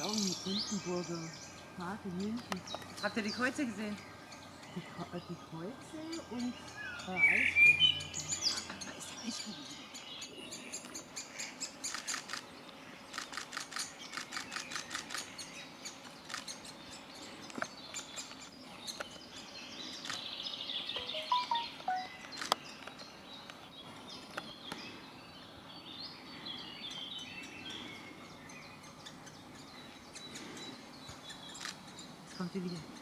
auch einen Nymphenburger Park in München. Habt ihr die Kreuze gesehen? Die Kreuze und Eisflächen. Da ist der Eisvogel wieder. Jetzt kommt sie wieder.